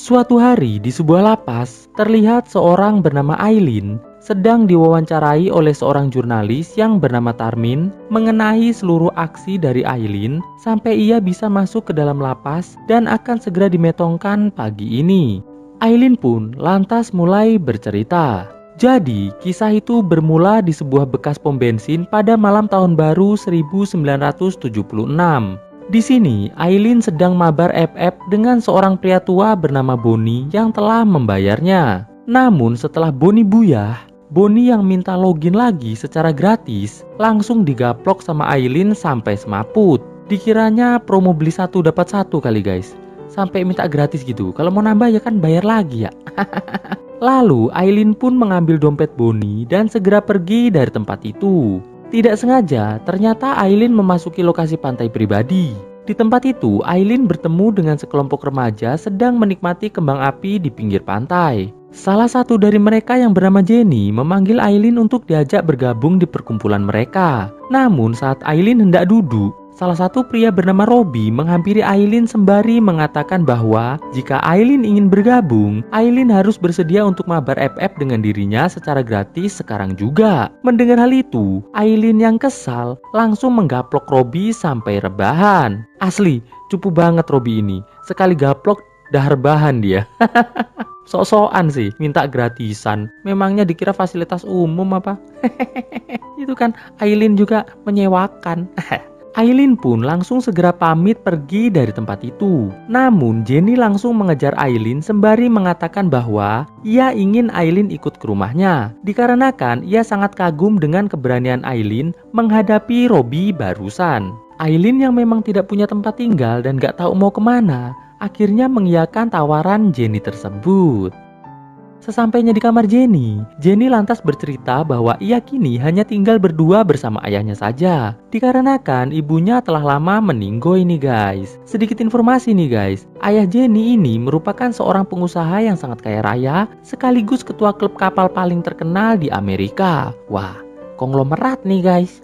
Suatu hari di sebuah lapas, terlihat seorang bernama Aileen sedang diwawancarai oleh seorang jurnalis yang bernama Tarmin mengenai seluruh aksi dari Aileen sampai ia bisa masuk ke dalam lapas dan akan segera dimetongkan pagi ini. Aileen pun lantas mulai bercerita. Jadi, kisah itu bermula di sebuah bekas pom bensin pada malam tahun baru 1976. Di sini, Aileen sedang mabar FF dengan seorang pria tua bernama Bonnie yang telah membayarnya. Namun setelah Bonnie buyah, Bonnie yang minta login lagi secara gratis langsung digaplok sama Aileen sampai semaput. Dikiranya promo beli satu dapat satu kali guys. Sampai minta gratis gitu. Kalau mau nambah ya kan bayar lagi ya. Lalu Aileen pun mengambil dompet Bonnie dan segera pergi dari tempat itu. Tidak sengaja, ternyata Aileen memasuki lokasi pantai pribadi. Di tempat itu, Aileen bertemu dengan sekelompok remaja sedang menikmati kembang api di pinggir pantai. Salah satu dari mereka yang bernama Jenny memanggil Aileen untuk diajak bergabung di perkumpulan mereka. Namun saat Aileen hendak duduk, salah satu pria bernama Robbie menghampiri Aileen sembari mengatakan bahwa jika Aileen ingin bergabung, Aileen harus bersedia untuk mabar FF dengan dirinya secara gratis sekarang juga. Mendengar hal itu, Aileen yang kesal langsung menggaplok Robbie sampai rebahan. Asli, cupu banget Robbie ini. Sekali gaplok, dah rebahan dia. Sok-sokan sih, minta gratisan. Memangnya dikira fasilitas umum apa? Itu kan Aileen juga menyewakan. Aileen pun langsung segera pamit pergi dari tempat itu. Namun Jenny langsung mengejar Aileen sembari mengatakan bahwa ia ingin Aileen ikut ke rumahnya. Dikarenakan ia sangat kagum dengan keberanian Aileen menghadapi Robbie barusan. Aileen yang memang tidak punya tempat tinggal dan gak tahu mau kemana, akhirnya mengiyakan tawaran Jenny tersebut. Sesampainya di kamar Jenny, Jenny lantas bercerita bahwa ia kini hanya tinggal berdua bersama ayahnya saja. Dikarenakan ibunya telah lama meninggoy nih guys. Sedikit informasi nih guys, ayah Jenny ini merupakan seorang pengusaha yang sangat kaya raya, sekaligus ketua klub kapal paling terkenal di Amerika. Wah, konglomerat nih guys.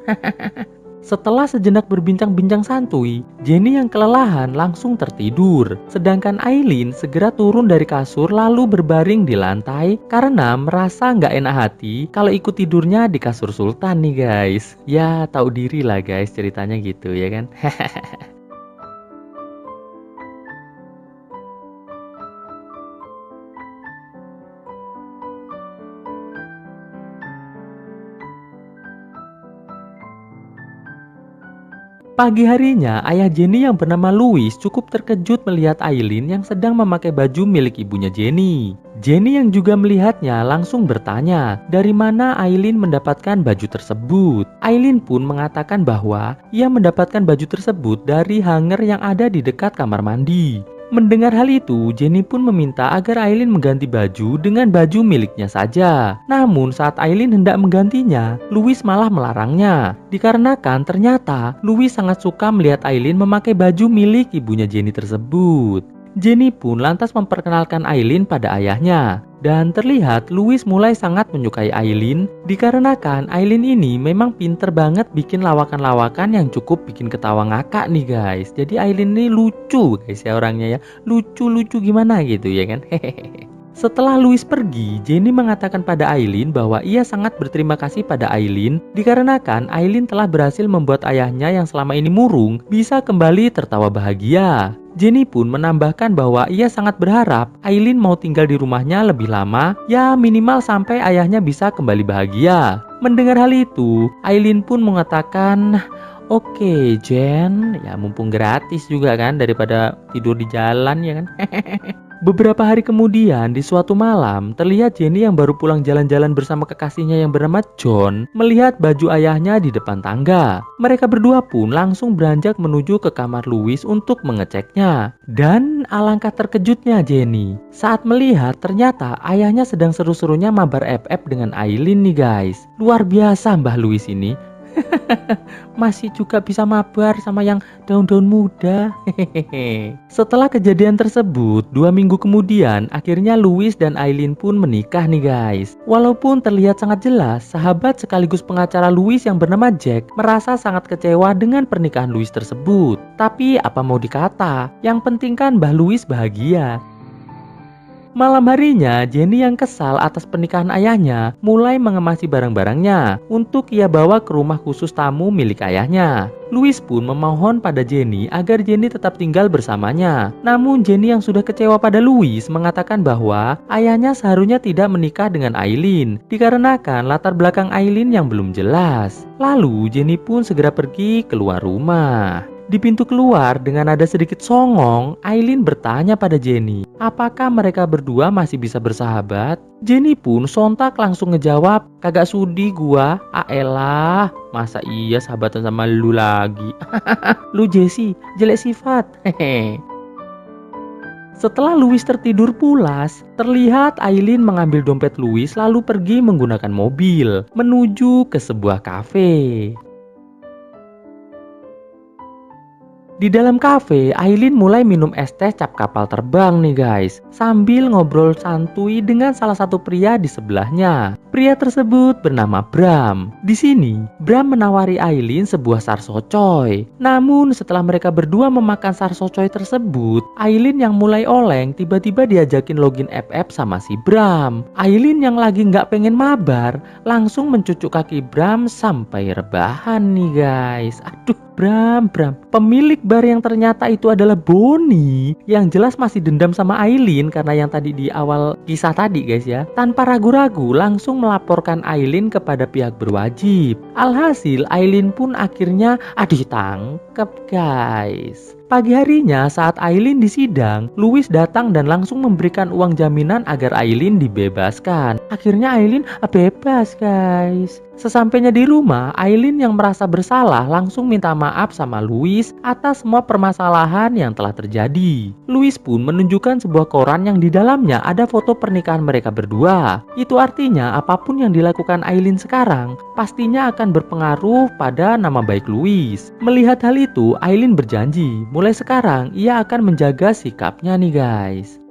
Setelah sejenak berbincang-bincang santuy, Jenny yang kelelahan langsung tertidur. Sedangkan Aileen segera turun dari kasur lalu berbaring di lantai karena merasa nggak enak hati kalau ikut tidurnya di kasur Sultan nih guys. Ya tahu diri lah guys, ceritanya gitu ya kan. Pagi harinya, ayah Jenny yang bernama Louis cukup terkejut melihat Aileen yang sedang memakai baju milik ibunya Jenny. Jenny yang juga melihatnya langsung bertanya, dari mana Aileen mendapatkan baju tersebut. Aileen pun mengatakan bahwa ia mendapatkan baju tersebut dari hanger yang ada di dekat kamar mandi. Mendengar hal itu, Jenny pun meminta agar Aileen mengganti baju dengan baju miliknya saja. Namun saat Aileen hendak menggantinya, Louis malah melarangnya. Dikarenakan ternyata Louis sangat suka melihat Aileen memakai baju milik ibunya Jenny tersebut. Jenny pun lantas memperkenalkan Aileen pada ayahnya. Dan terlihat Louis mulai sangat menyukai Aileen dikarenakan Aileen ini memang pinter banget bikin lawakan-lawakan yang cukup bikin ketawa ngakak nih guys. Jadi Aileen ini lucu guys ya orangnya ya. Lucu-lucu gimana gitu ya kan. Setelah Louis pergi, Jenny mengatakan pada Aileen bahwa ia sangat berterima kasih pada Aileen dikarenakan Aileen telah berhasil membuat ayahnya yang selama ini murung bisa kembali tertawa bahagia. Jenny pun menambahkan bahwa ia sangat berharap Aileen mau tinggal di rumahnya lebih lama, ya minimal sampai ayahnya bisa kembali bahagia. Mendengar hal itu, Aileen pun mengatakan, "Oke, Jen, ya mumpung gratis juga kan daripada tidur di jalan ya kan." Beberapa hari kemudian, di suatu malam, terlihat Jenny yang baru pulang jalan-jalan bersama kekasihnya yang bernama John melihat baju ayahnya di depan tangga. Mereka berdua pun langsung beranjak menuju ke kamar Louis untuk mengeceknya. Dan alangkah terkejutnya Jenny saat melihat ternyata ayahnya sedang seru-serunya mabar FF dengan Aileen nih guys. Luar biasa Mbah Louis ini. Masih juga bisa mabar sama yang daun-daun muda. Setelah kejadian tersebut, 2 minggu kemudian akhirnya Louis dan Aileen pun menikah nih guys. Walaupun terlihat sangat jelas, sahabat sekaligus pengacara Louis yang bernama Jack merasa sangat kecewa dengan pernikahan Louis tersebut. Tapi apa mau dikata, yang penting kan Mbah Louis bahagia. Malam harinya, Jenny yang kesal atas pernikahan ayahnya mulai mengemasi barang-barangnya untuk ia bawa ke rumah khusus tamu milik ayahnya. Louis pun memohon pada Jenny agar Jenny tetap tinggal bersamanya. Namun Jenny yang sudah kecewa pada Louis mengatakan bahwa ayahnya seharusnya tidak menikah dengan Aileen dikarenakan latar belakang Aileen yang belum jelas. Lalu Jenny pun segera pergi keluar rumah. Di pintu keluar dengan nada sedikit songong, Aileen bertanya pada Jenny, apakah mereka berdua masih bisa bersahabat? Jenny pun sontak langsung ngejawab, kagak sudi gua, aelah, masa iya sahabatan sama lu lagi? Lu Jessie, jelek sifat, hehe. Setelah Louis tertidur pulas, terlihat Aileen mengambil dompet Louis lalu pergi menggunakan mobil menuju ke sebuah kafe. Di dalam kafe, Aileen mulai minum es teh cap kapal terbang nih guys, sambil ngobrol santuy dengan salah satu pria di sebelahnya. Pria tersebut bernama Bram. Di sini, Bram menawari Aileen sebuah sarsocoy. Namun setelah mereka berdua memakan sarsocoy tersebut, Aileen yang mulai oleng tiba-tiba diajakin login FF sama si Bram. Aileen yang lagi nggak pengen mabar, langsung mencucuk kaki Bram sampai rebahan nih guys. Aduh, Bram, pemilik bar yang ternyata itu adalah Bonnie, yang jelas masih dendam sama Aileen karena yang tadi di awal kisah tadi guys ya. Tanpa ragu-ragu langsung melaporkan Aileen kepada pihak berwajib. Alhasil Aileen pun akhirnya ditangkap guys. Pagi harinya saat Aileen disidang, Louis datang dan langsung memberikan uang jaminan agar Aileen dibebaskan. Akhirnya Aileen bebas guys. Sesampainya di rumah, Aileen yang merasa bersalah langsung minta maaf sama Louis atas semua permasalahan yang telah terjadi. Louis pun menunjukkan sebuah koran yang di dalamnya ada foto pernikahan mereka berdua. Itu artinya apapun yang dilakukan Aileen sekarang pastinya akan berpengaruh pada nama baik Louis. Melihat hal itu, Aileen berjanji mulai sekarang ia akan menjaga sikapnya nih guys.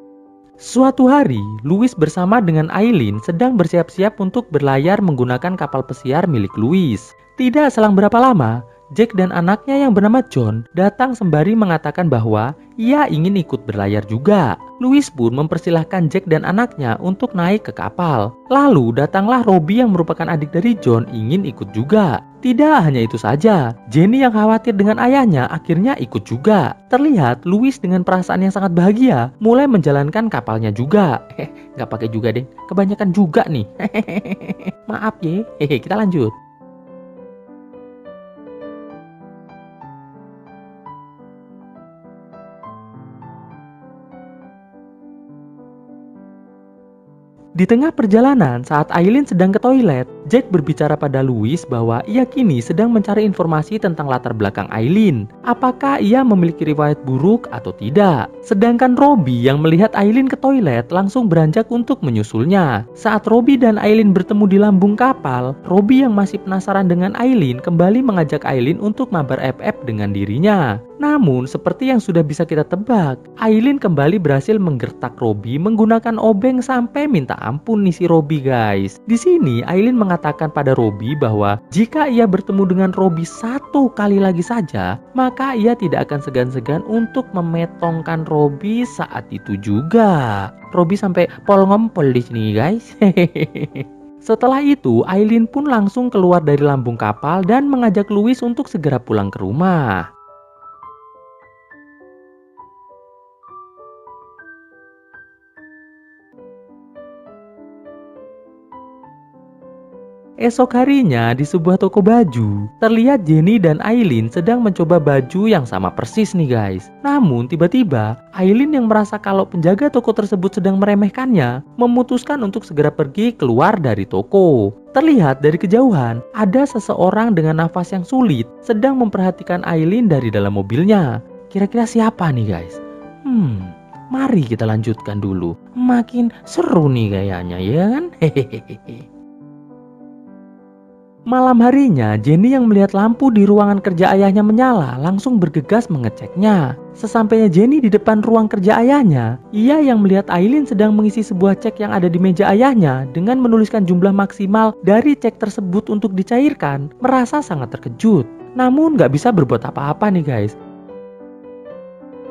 Suatu hari, Louis bersama dengan Aileen sedang bersiap-siap untuk berlayar menggunakan kapal pesiar milik Louis. Tidak selang berapa lama, Jack dan anaknya yang bernama John datang sembari mengatakan bahwa ia ingin ikut berlayar juga. Louis pun mempersilahkan Jack dan anaknya untuk naik ke kapal. Lalu datanglah Robbie yang merupakan adik dari John ingin ikut juga. Tidak hanya itu saja, Jenny yang khawatir dengan ayahnya akhirnya ikut juga. Terlihat Louis dengan perasaan yang sangat bahagia mulai menjalankan kapalnya juga. Nggak pakai juga deh, kebanyakan juga nih. Maaf ya, kita lanjut. Di tengah perjalanan, saat Aileen sedang ke toilet, Jack berbicara pada Louis bahwa ia kini sedang mencari informasi tentang latar belakang Aileen. Apakah ia memiliki riwayat buruk atau tidak? Sedangkan Robbie yang melihat Aileen ke toilet langsung beranjak untuk menyusulnya. Saat Robbie dan Aileen bertemu di lambung kapal, Robbie yang masih penasaran dengan Aileen kembali mengajak Aileen untuk mabar FF dengan dirinya. Namun, seperti yang sudah bisa kita tebak, Aileen kembali berhasil menggertak Robbie menggunakan obeng sampai minta ampun nih si Robbie guys. Di sini Aileen mengatakan pada Robbie bahwa jika ia bertemu dengan Robbie satu kali lagi saja, maka ia tidak akan segan-segan untuk memetongkan Robbie saat itu juga. Robbie sampai pol ngompol di sini guys. Setelah itu, Aileen pun langsung keluar dari lambung kapal dan mengajak Louis untuk segera pulang ke rumah. Esok harinya di sebuah toko baju, terlihat Jenny dan Aileen sedang mencoba baju yang sama persis nih guys. Namun tiba-tiba Aileen yang merasa kalau penjaga toko tersebut sedang meremehkannya, memutuskan untuk segera pergi keluar dari toko. Terlihat dari kejauhan, ada seseorang dengan nafas yang sulit sedang memperhatikan Aileen dari dalam mobilnya. Kira-kira siapa nih guys? Mari kita lanjutkan dulu. Makin seru nih kayaknya ya kan? Hehehe. Malam harinya, Jenny yang melihat lampu di ruangan kerja ayahnya menyala langsung bergegas mengeceknya. Sesampainya Jenny di depan ruang kerja ayahnya, ia yang melihat Aileen sedang mengisi sebuah cek yang ada di meja ayahnya dengan menuliskan jumlah maksimal dari cek tersebut untuk dicairkan, merasa sangat terkejut. Namun gak bisa berbuat apa-apa nih guys.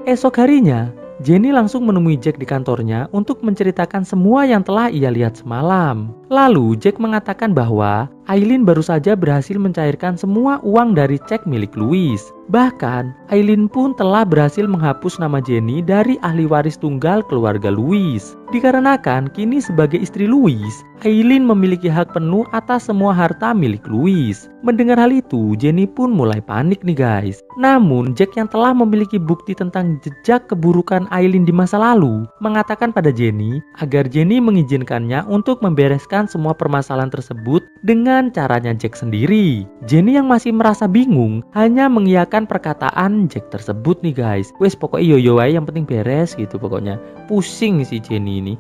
Esok harinya, Jenny langsung menemui Jack di kantornya untuk menceritakan semua yang telah ia lihat semalam. Lalu Jack mengatakan bahwa Aileen baru saja berhasil mencairkan semua uang dari cek milik Louis. Bahkan, Aileen pun telah berhasil menghapus nama Jenny dari ahli waris tunggal keluarga Louis. Dikarenakan kini sebagai istri Louis, Aileen memiliki hak penuh atas semua harta milik Louis. Mendengar hal itu, Jenny pun mulai panik nih guys. Namun, Jack yang telah memiliki bukti tentang jejak keburukan Aileen di masa lalu, mengatakan pada Jenny agar Jenny mengizinkannya untuk membereskan semua permasalahan tersebut dengan caranya Jack sendiri. Jenny yang masih merasa bingung hanya mengiyakan perkataan Jack tersebut nih guys. Wes pokoknya yo aja yang penting beres gitu pokoknya. Pusing si Jenny ini.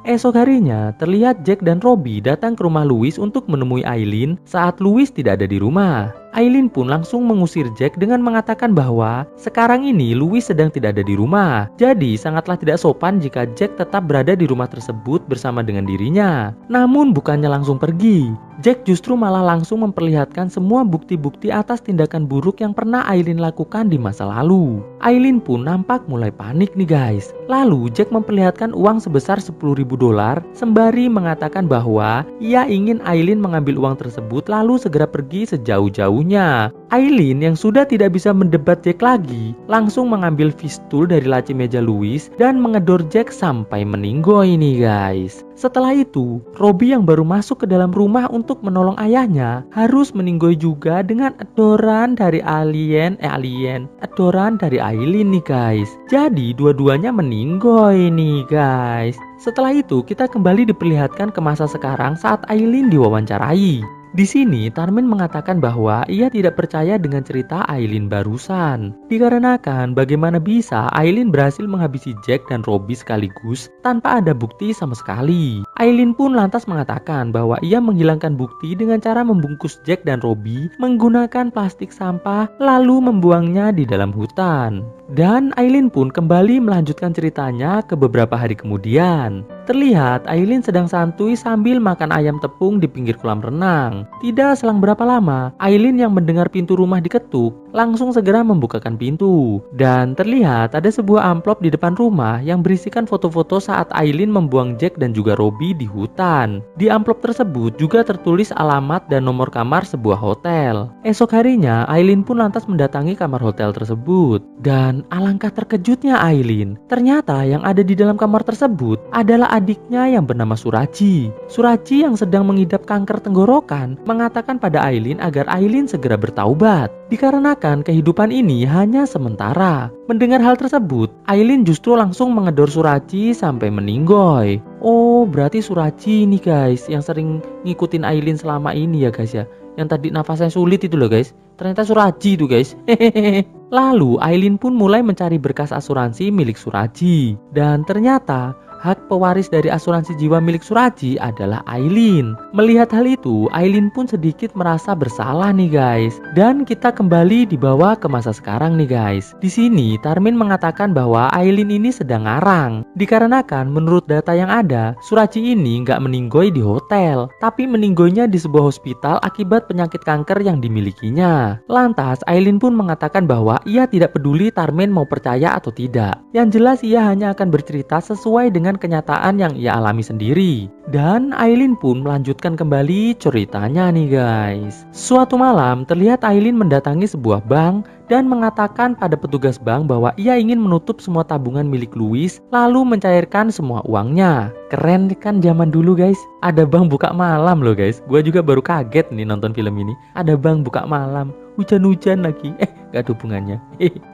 Esok harinya, terlihat Jack dan Robbie datang ke rumah Louis untuk menemui Aileen saat Louis tidak ada di rumah. Aileen pun langsung mengusir Jack dengan mengatakan bahwa sekarang ini Louis sedang tidak ada di rumah. Jadi sangatlah tidak sopan jika Jack tetap berada di rumah tersebut bersama dengan dirinya. Namun bukannya langsung pergi, Jack justru malah langsung memperlihatkan semua bukti-bukti atas tindakan buruk yang pernah Aileen lakukan di masa lalu. Aileen pun nampak mulai panik nih guys. Lalu Jack memperlihatkan uang sebesar $10.000 sembari mengatakan bahwa ia ingin Aileen mengambil uang tersebut lalu segera pergi sejauh-jauhnya. Aileen yang sudah tidak bisa mendebat Jack lagi langsung mengambil pistol dari laci meja Louis dan mengedor Jack sampai meninggoy nih guys. Setelah itu, Robbie yang baru masuk ke dalam rumah untuk menolong ayahnya harus meninggoy juga dengan edoran dari edoran dari Aileen nih guys. Jadi dua-duanya meninggoy nih guys. Setelah itu kita kembali diperlihatkan ke masa sekarang saat Aileen diwawancarai. Di sini Tarmin mengatakan bahwa ia tidak percaya dengan cerita Aileen barusan. Dikarenakan bagaimana bisa Aileen berhasil menghabisi Jack dan Robbie sekaligus tanpa ada bukti sama sekali. Aileen pun lantas mengatakan bahwa ia menghilangkan bukti dengan cara membungkus Jack dan Robbie menggunakan plastik sampah lalu membuangnya di dalam hutan. Dan Aileen pun kembali melanjutkan ceritanya ke beberapa hari kemudian. Terlihat Aileen sedang santuy sambil makan ayam tepung di pinggir kolam renang. Tidak selang berapa lama, Aileen yang mendengar pintu rumah diketuk langsung segera membukakan pintu. Dan terlihat ada sebuah amplop di depan rumah yang berisikan foto-foto saat Aileen membuang Jack dan juga Robbie di hutan. Di amplop tersebut juga tertulis alamat dan nomor kamar sebuah hotel. Esok harinya, Aileen pun lantas mendatangi kamar hotel tersebut. Dan alangkah terkejutnya Aileen, ternyata yang ada di dalam kamar tersebut adalah adiknya yang bernama Suraji. Suraji yang sedang mengidap kanker tenggorokan mengatakan pada Aileen agar Aileen segera bertaubat. Dikarenakan kehidupan ini hanya sementara. Mendengar hal tersebut, Aileen justru langsung mengedor Suraji sampai meninggoy. Oh, berarti Suraji ini guys yang sering ngikutin Aileen selama ini ya guys ya. Yang tadi nafasnya sulit itu loh guys. Ternyata Suraji itu guys. Lalu Aileen pun mulai mencari berkas asuransi milik Suraji. Dan ternyata hak pewaris dari asuransi jiwa milik Suraji adalah Aileen. Melihat hal itu, Aileen pun sedikit merasa bersalah nih guys. Dan kita kembali dibawa ke masa sekarang nih guys. Di sini Tarmin mengatakan bahwa Aileen ini sedang ngarang. Dikarenakan menurut data yang ada, Suraji ini nggak meninggoy di hotel, tapi meninggoynya di sebuah hospital akibat penyakit kanker yang dimilikinya. Lantas Aileen pun mengatakan bahwa ia tidak peduli Tarmin mau percaya atau tidak. Yang jelas ia hanya akan bercerita sesuai dengan kenyataan yang ia alami sendiri. Dan Aileen pun melanjutkan kembali ceritanya nih guys. Suatu malam terlihat Aileen mendatangi sebuah bank dan mengatakan pada petugas bank bahwa ia ingin menutup semua tabungan milik Louis lalu mencairkan semua uangnya. Keren kan zaman dulu guys. Ada bank buka malam loh guys. Gua juga baru kaget nih nonton film ini. Ada bank buka malam. Hujan-hujan lagi. Gak ada hubungannya.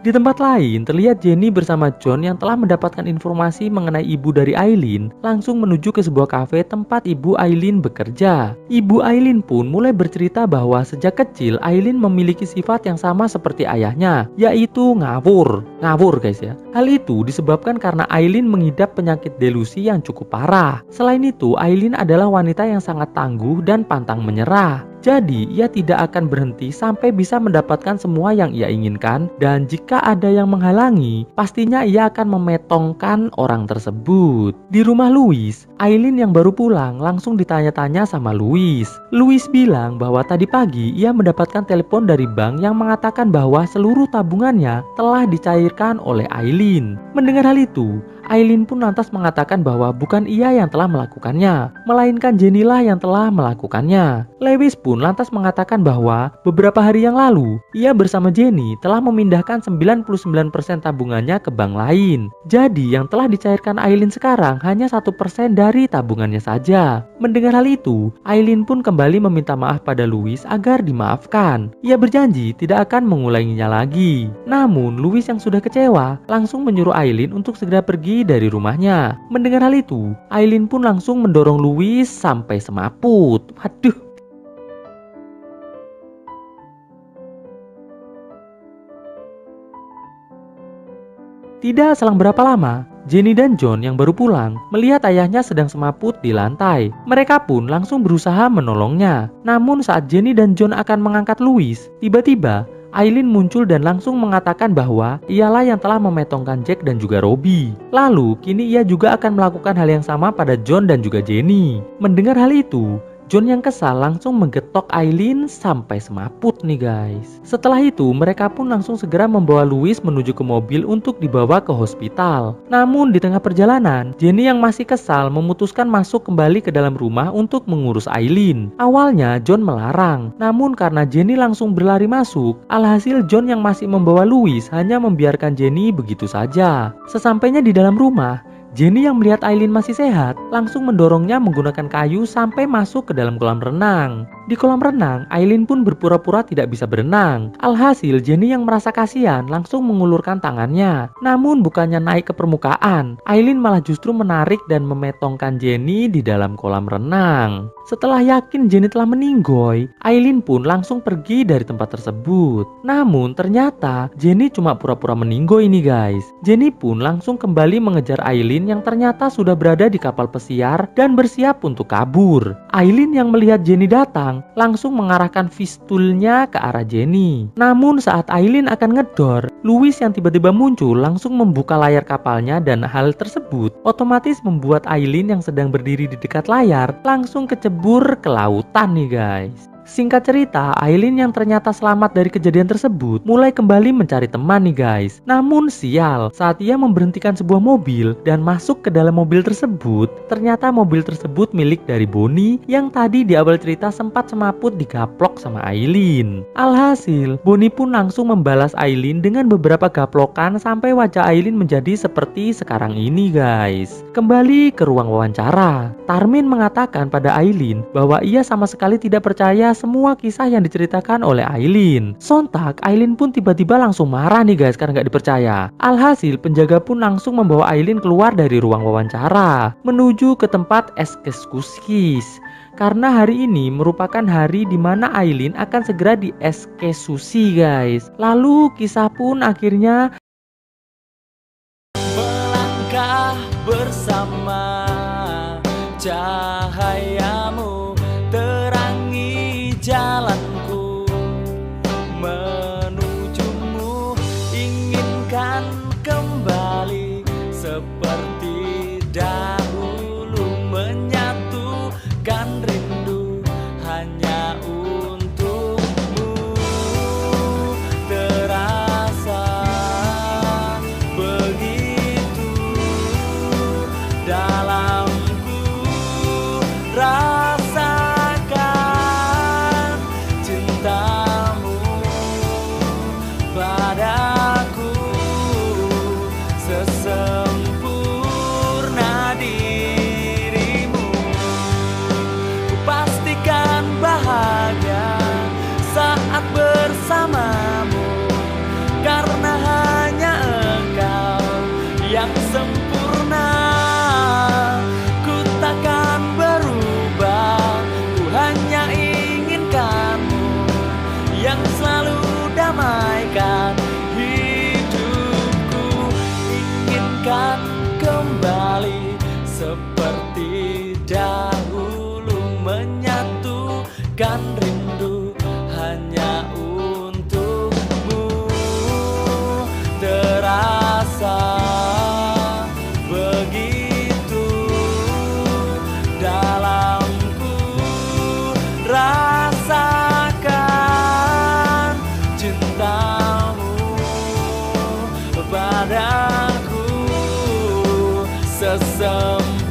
Di tempat lain terlihat Jenny bersama John yang telah mendapatkan informasi mengenai ibu dari Aileen langsung menuju ke sebuah kafe tempat ibu Aileen bekerja. Ibu Aileen pun mulai bercerita bahwa sejak kecil Aileen memiliki sifat yang sama seperti ayahnya, yaitu ngawur. Ngawur guys ya. Hal itu disebabkan karena Aileen mengidap penyakit delusi yang cukup parah. Selain itu, Aileen adalah wanita yang sangat tangguh dan pantang menyerah. Jadi ia tidak akan berhenti sampai bisa mendapatkan semua yang ia inginkan, dan jika ada yang menghalangi, pastinya ia akan memetongkan orang tersebut. Di rumah Louis, Aileen yang baru pulang langsung ditanya-tanya sama Louis. Louis bilang bahwa tadi pagi ia mendapatkan telepon dari bank yang mengatakan bahwa seluruh tabungannya telah dicairkan oleh Aileen. Mendengar hal itu, Aileen pun lantas mengatakan bahwa bukan ia yang telah melakukannya, melainkan Jenny lah yang telah melakukannya. Lewis pun lantas mengatakan bahwa beberapa hari yang lalu, ia bersama Jenny telah memindahkan 99% tabungannya ke bank lain. Jadi yang telah dicairkan Aileen sekarang hanya 1% dari tabungannya saja. Mendengar hal itu, Aileen pun kembali meminta maaf pada Louis agar dimaafkan. Ia berjanji tidak akan mengulanginya lagi. Namun Louis yang sudah kecewa langsung menyuruh Aileen untuk segera pergi dari rumahnya. Mendengar hal itu, Aileen pun langsung mendorong Louis sampai semaput. Waduh. Tidak selang berapa lama, Jenny dan John yang baru pulang melihat ayahnya sedang semaput di lantai. Mereka pun langsung berusaha menolongnya. Namun saat Jenny dan John akan mengangkat Louis, tiba-tiba Aileen muncul dan langsung mengatakan bahwa ialah yang telah memetongkan Jack dan juga Robbie. Lalu kini ia juga akan melakukan hal yang sama pada John dan juga Jenny. Mendengar hal itu, John yang kesal langsung menggetok Aileen sampai semaput nih guys. Setelah itu mereka pun langsung segera membawa Louis menuju ke mobil untuk dibawa ke hospital. Namun di tengah perjalanan, Jenny yang masih kesal memutuskan masuk kembali ke dalam rumah untuk mengurus Aileen. Awalnya John melarang, namun karena Jenny langsung berlari masuk, alhasil John yang masih membawa Louis hanya membiarkan Jenny begitu saja. Sesampainya di dalam rumah, Jenny yang melihat Aileen masih sehat langsung mendorongnya menggunakan kayu sampai masuk ke dalam kolam renang. Di kolam renang, Aileen pun berpura-pura tidak bisa berenang. Alhasil Jenny yang merasa kasihan langsung mengulurkan tangannya. Namun bukannya naik ke permukaan, Aileen malah justru menarik dan memetongkan Jenny di dalam kolam renang. Setelah yakin Jenny telah meninggoy, Aileen pun langsung pergi dari tempat tersebut. Namun ternyata Jenny cuma pura-pura meninggoy nih guys. Jenny pun langsung kembali mengejar Aileen yang ternyata sudah berada di kapal pesiar dan bersiap untuk kabur. Aileen yang melihat Jenny datang langsung mengarahkan fistulnya ke arah Jenny. Namun saat Aileen akan ngedor, Louis yang tiba-tiba muncul langsung membuka layar kapalnya dan hal tersebut otomatis membuat Aileen yang sedang berdiri di dekat layar langsung kecebur ke lautan nih guys. Singkat cerita, Aileen yang ternyata selamat dari kejadian tersebut mulai kembali mencari teman nih guys. Namun sial, saat ia memberhentikan sebuah mobil dan masuk ke dalam mobil tersebut, ternyata mobil tersebut milik dari Bonnie yang tadi di awal cerita sempat semaput digaplok sama Aileen. Alhasil, Bonnie pun langsung membalas Aileen dengan beberapa gaplokan sampai wajah Aileen menjadi seperti sekarang ini guys. Kembali ke ruang wawancara, Tarmin mengatakan pada Aileen bahwa ia sama sekali tidak percaya semua kisah yang diceritakan oleh Aileen. Sontak, Aileen pun tiba-tiba langsung marah nih guys karena gak dipercaya. Alhasil, penjaga pun langsung membawa Aileen keluar dari ruang wawancara menuju ke tempat eksekusi. Karena hari ini merupakan hari di mana Aileen akan segera dieksekusi guys. Lalu kisah pun akhirnya melangkah bersama, cahayamu terangi jalanku menujumu, inginkan kembali seperti dahulu, menyatukan rindu hanya untukmu. Terasa begitu dalamku, rasakan cintamu padaku sesempurna dirimu. Ku pastikan bahagia saat bersamamu, karena hanya engkau yang sempurna. Ku takkan berubah, ku hanya inginkanmu yang selalu damaikan hidupku. Inginkan kembali seperti dahulu, menyatukan rindu kita sama.